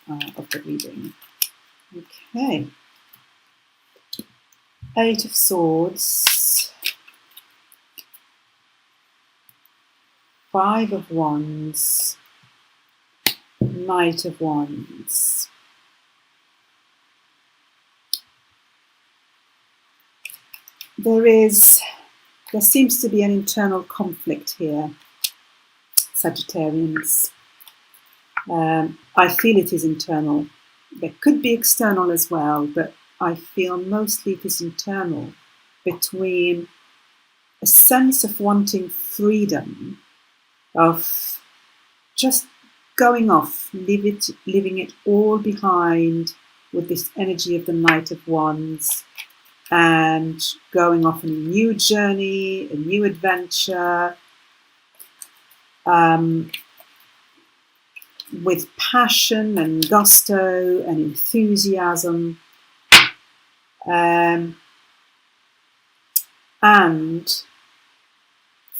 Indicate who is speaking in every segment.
Speaker 1: of the reading. Okay. 8 of Swords, 5 of Wands, Knight of Wands. There seems to be an internal conflict here, Sagittarians. I feel it is internal. There could be external as well, but I feel mostly it is internal, between a sense of wanting freedom, of just going off, leaving it all behind with this energy of the Knight of Wands, and going off on a new journey, a new adventure, with passion and gusto and enthusiasm, and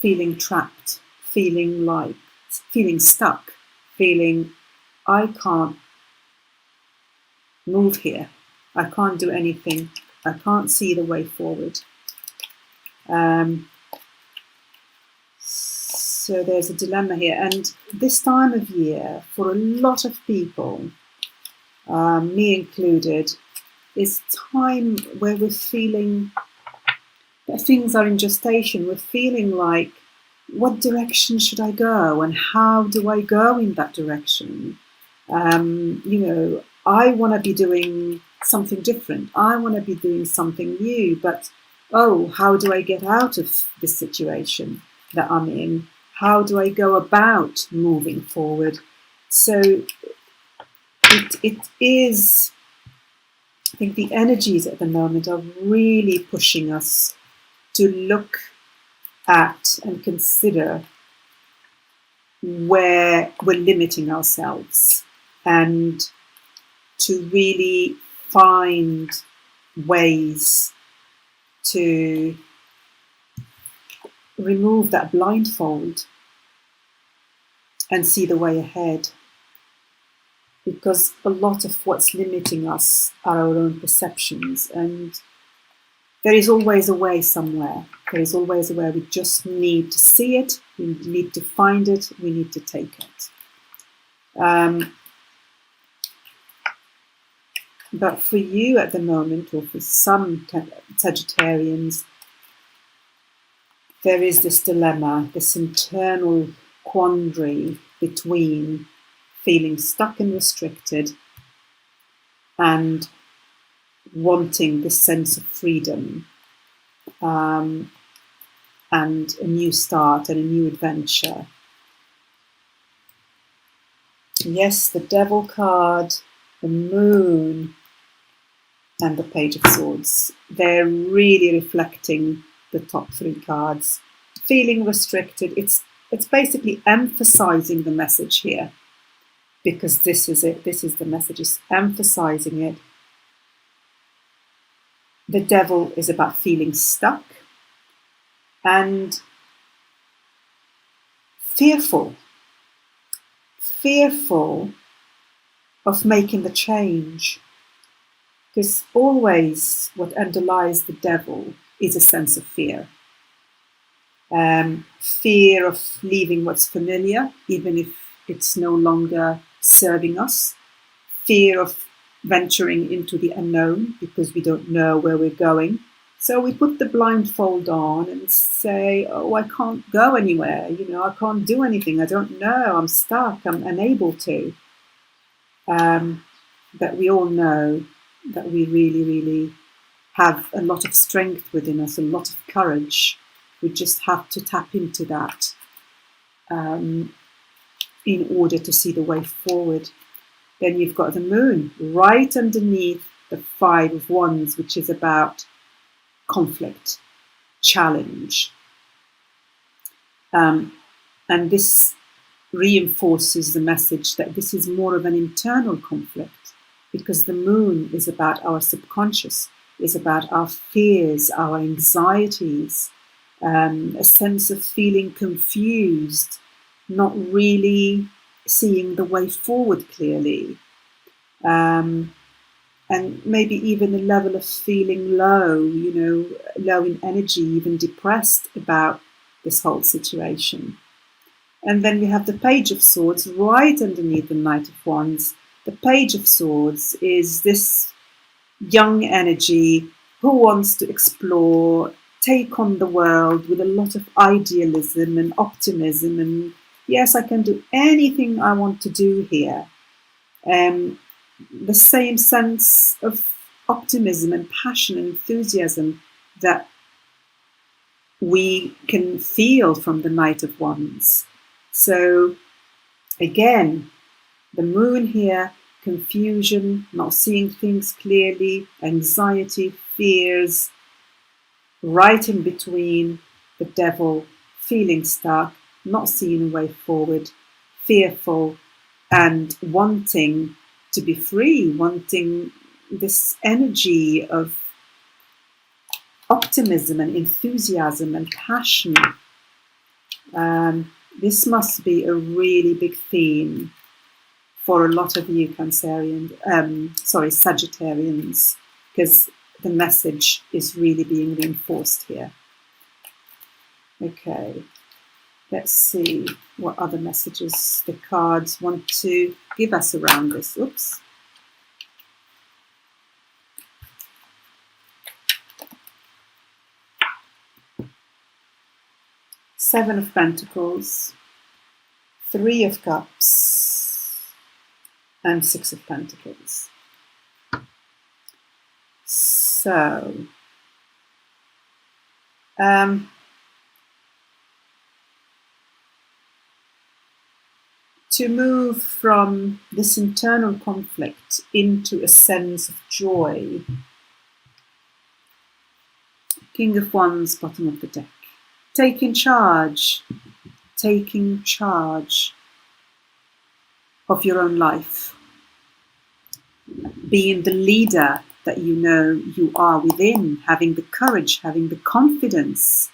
Speaker 1: feeling trapped, feeling stuck, feeling I can't move here, I can't do anything, I can't see the way forward. So there's a dilemma here, and this time of year, for a lot of people, me included, is time where we're feeling that things are in gestation. We're feeling like, what direction should I go, and how do I go in that direction? I want to be doing something different. I want to be doing something new, but how do I get out of this situation that I'm in? How do I go about moving forward? So it is, I think the energies at the moment are really pushing us to look at and consider where we're limiting ourselves, and to really find ways to remove that blindfold and see the way ahead. Because a lot of what's limiting us are our own perceptions, and there is always a way somewhere. There is always a way. We just need to see it, we need to find it, we need to take it. But for you at the moment, or for some Sagittarians, there is this dilemma, this internal quandary between feeling stuck and restricted and wanting this sense of freedom, and a new start and a new adventure. Yes, the Devil card, the Moon, and the Page of Swords. They're really reflecting the top 3 cards. Feeling restricted, it's basically emphasizing the message here, because this is it, this is the message, it's emphasizing it. The Devil is about feeling stuck and fearful of making the change. Because always what underlies the Devil is a sense of fear. Fear of leaving what's familiar, even if it's no longer serving us. Fear of venturing into the unknown, because we don't know where we're going. So we put the blindfold on and say, I can't go anywhere. I can't do anything. I don't know. I'm stuck. I'm unable to. But we all know that we really, really have a lot of strength within us, a lot of courage. We just have to tap into that in order to see the way forward. Then you've got the Moon right underneath the 5 of Wands, which is about conflict, challenge. And this reinforces the message that this is more of an internal conflict, because the Moon is about our subconscious, is about our fears, our anxieties, a sense of feeling confused, not really seeing the way forward clearly. and maybe even a level of feeling low, low in energy, even depressed about this whole situation. And then we have the Page of Swords right underneath the Knight of Wands. The Page of Swords is this young energy who wants to explore, take on the world with a lot of idealism and optimism. And yes, I can do anything I want to do here. The same sense of optimism and passion and enthusiasm that we can feel from the Knight of Wands. So again, the moon here, confusion, not seeing things clearly, anxiety, fears, right in between the devil, feeling stuck, not seeing a way forward, fearful, and wanting to be free, wanting this energy of optimism and enthusiasm and passion. This must be a really big theme for a lot of you Sagittarians, because the message is really being reinforced here. Okay, let's see what other messages the cards want to give us around this. Oops. Seven of Pentacles, Three of Cups, and Six of Pentacles. So, to move from this internal conflict into a sense of joy. King of Wands, bottom of the deck. Taking charge of your own life. Being the leader that you know you are within, having the courage, having the confidence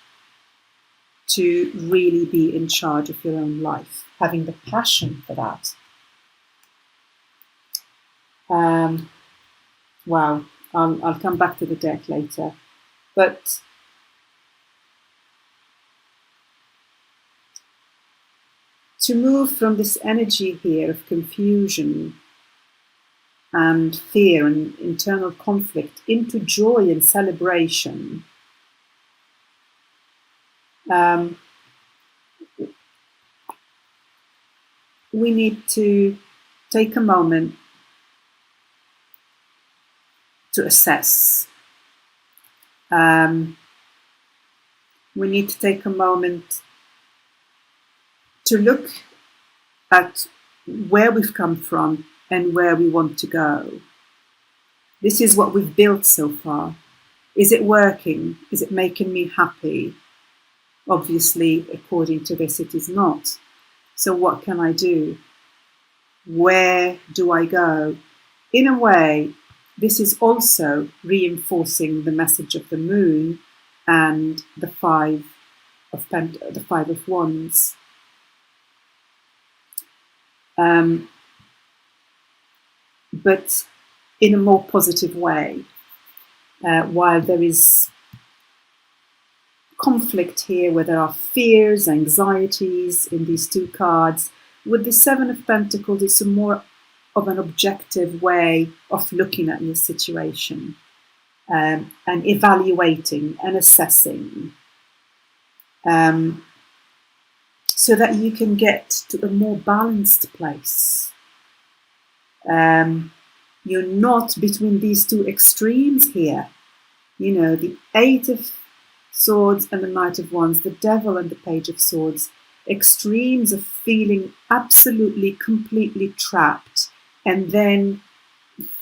Speaker 1: to really be in charge of your own life, having the passion for that. Wow, I'll come back to the deck later. But to move from this energy here of confusion and fear and internal conflict into joy and celebration, we need to take a moment to assess. We need to take a moment to look at where we've come from and where we want to go. This is what we've built so far. Is it working? Is it making me happy? Obviously, according to this, it is not. So what can I do? Where do I go? In a way, this is also reinforcing the message of the moon and the Five of Wands. But in a more positive way. While there is conflict here, where there are fears, anxieties in these two cards, with the Seven of Pentacles, it's a more of an objective way of looking at your situation and evaluating and assessing, so that you can get to a more balanced place. You're not between these two extremes here. You know, the Eight of Swords and the Knight of Wands, the Devil and the Page of Swords, extremes of feeling absolutely, completely trapped. And then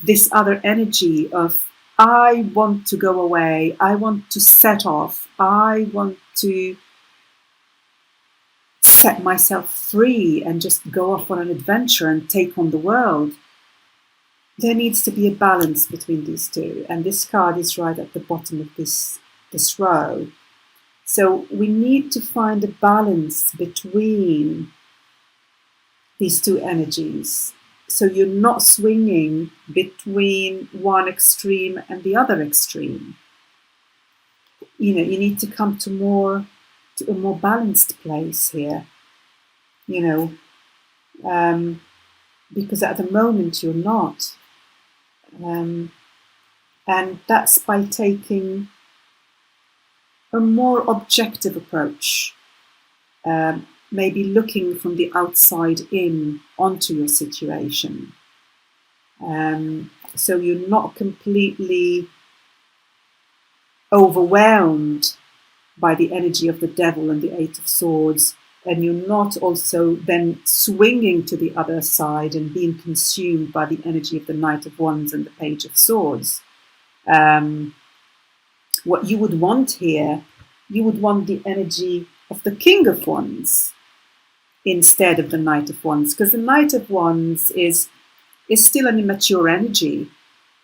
Speaker 1: this other energy of, I want to go away, I want to set off, I want to set myself free and just go off on an adventure and take on the world. There needs to be a balance between these two, and this card is right at the bottom of this row. So we need to find a balance between these two energies. So you're not swinging between one extreme and the other extreme. You know, you need to come to a more balanced place here. You know, because at the moment you're not, and that's by taking a more objective approach, maybe looking from the outside in onto your situation. So you're not completely overwhelmed by the energy of the devil and the Eight of Swords, and you're not also then swinging to the other side and being consumed by the energy of the Knight of Wands and the Page of Swords. What you would want here, you would want the energy of the King of Wands instead of the Knight of Wands, because the Knight of Wands is still an immature energy.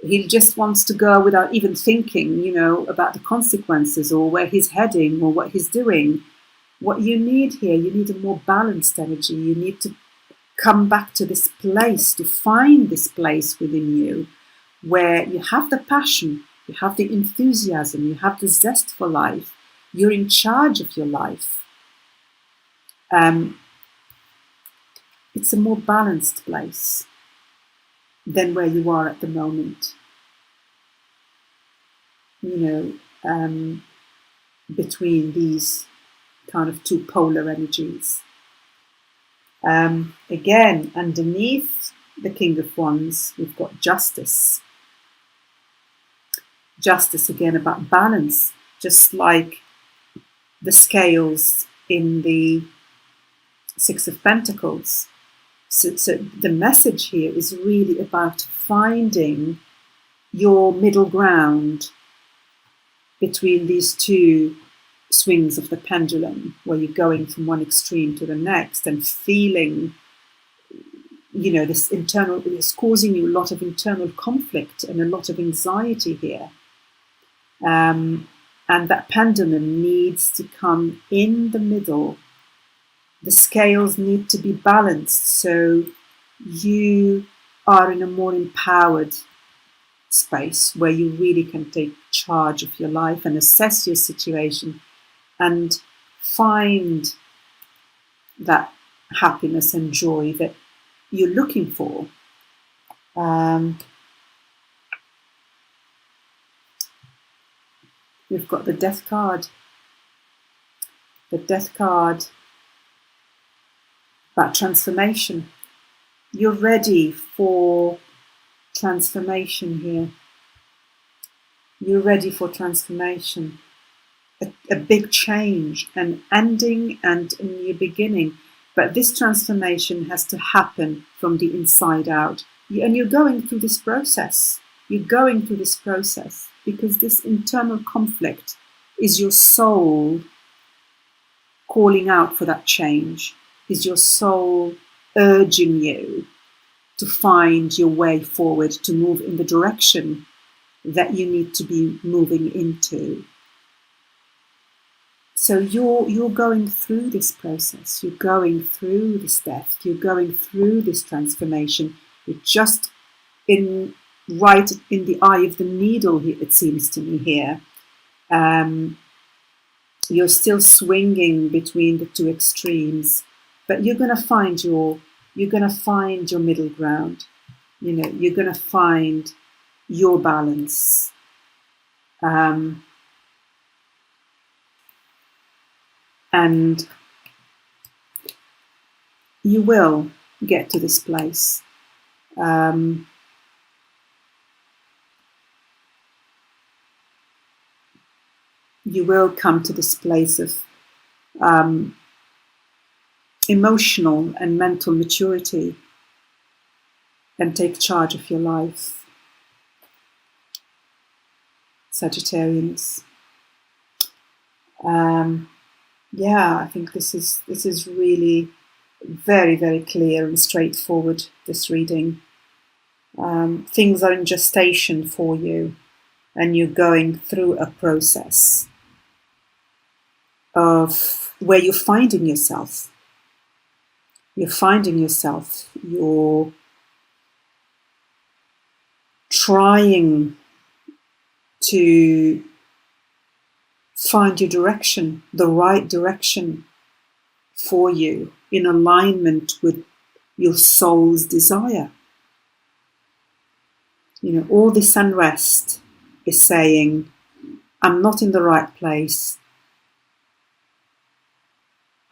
Speaker 1: He just wants to go without even thinking, you know, about the consequences or where he's heading or what he's doing. What you need here, you need a more balanced energy. You need to come back to this place, to find this place within you where you have the passion, you have the enthusiasm, you have the zest for life. You're in charge of your life. It's a more balanced place than where you are at the moment. You know, between these kind of two polar energies. Again, underneath the King of Wands, we've got justice. Justice, again, about balance, just like the scales in the Six of Pentacles. So the message here is really about finding your middle ground between these two swings of the pendulum, where you're going from one extreme to the next and feeling, you know, this internal, it's causing you a lot of internal conflict and a lot of anxiety here. And that pendulum needs to come in the middle. The scales need to be balanced so you are in a more empowered space where you really can take charge of your life and assess your situation and find that happiness and joy that you're looking for. We've got the Death card. The Death card about transformation. You're ready for transformation here. You're ready for transformation. A big change, an ending and a new beginning. But this transformation has to happen from the inside out. And you're going through this process. You're going through this process because this internal conflict is your soul calling out for that change, is your soul urging you to find your way forward, to move in the direction that you need to be moving into. So you're going through this process, you're going through this death, you're going through this transformation. You're just right in the eye of the needle, it seems to me here. You're still swinging between the two extremes, but you're going to find your middle ground. You know, you're going to find your balance. And you will get to this place. You will come to this place of emotional and mental maturity and take charge of your life. Sagittarians. Yeah, I think this is really very, very clear and straightforward, this reading. Things are in gestation for you and you're going through a process of where you're finding yourself. You're finding yourself. You're trying to find your direction, the right direction for you, in alignment with your soul's desire. All this unrest is saying, I'm not in the right place.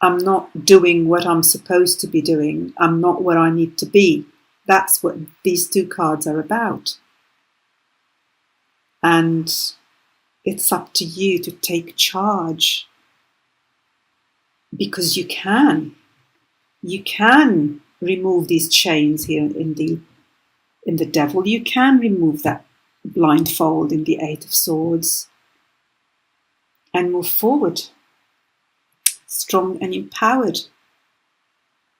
Speaker 1: I'm not doing what I'm supposed to be doing. I'm not where I need to be. That's what these two cards are about. And it's up to you to take charge, because you can. You can remove these chains here in the Devil. You can remove that blindfold in the Eight of Swords and move forward, strong and empowered.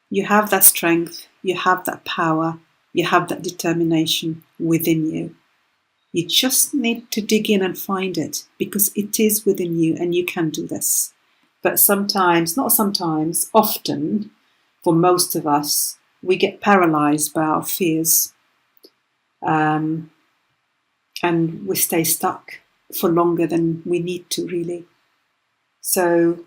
Speaker 1: You have that strength, you have that power, you have that determination within you. You just need to dig in and find it, because it is within you and you can do this. But sometimes, not sometimes, often, for most of us, we get paralyzed by our fears. And we stay stuck for longer than we need to, really. So,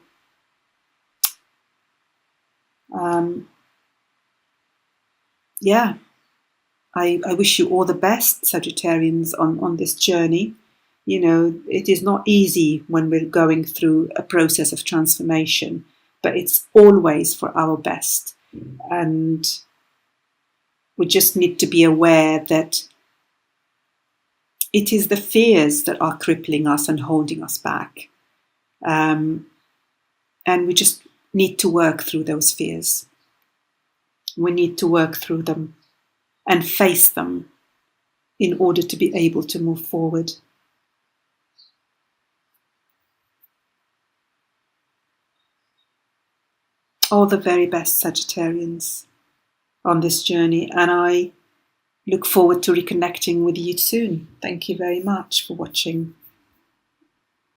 Speaker 1: I wish you all the best, Sagittarians, on this journey. It is not easy when we're going through a process of transformation, but it's always for our best. And we just need to be aware that it is the fears that are crippling us and holding us back. And we just need to work through those fears. We need to work through them and face them in order to be able to move forward. All the very best, Sagittarians, on this journey, and I look forward to reconnecting with you soon. Thank you very much for watching.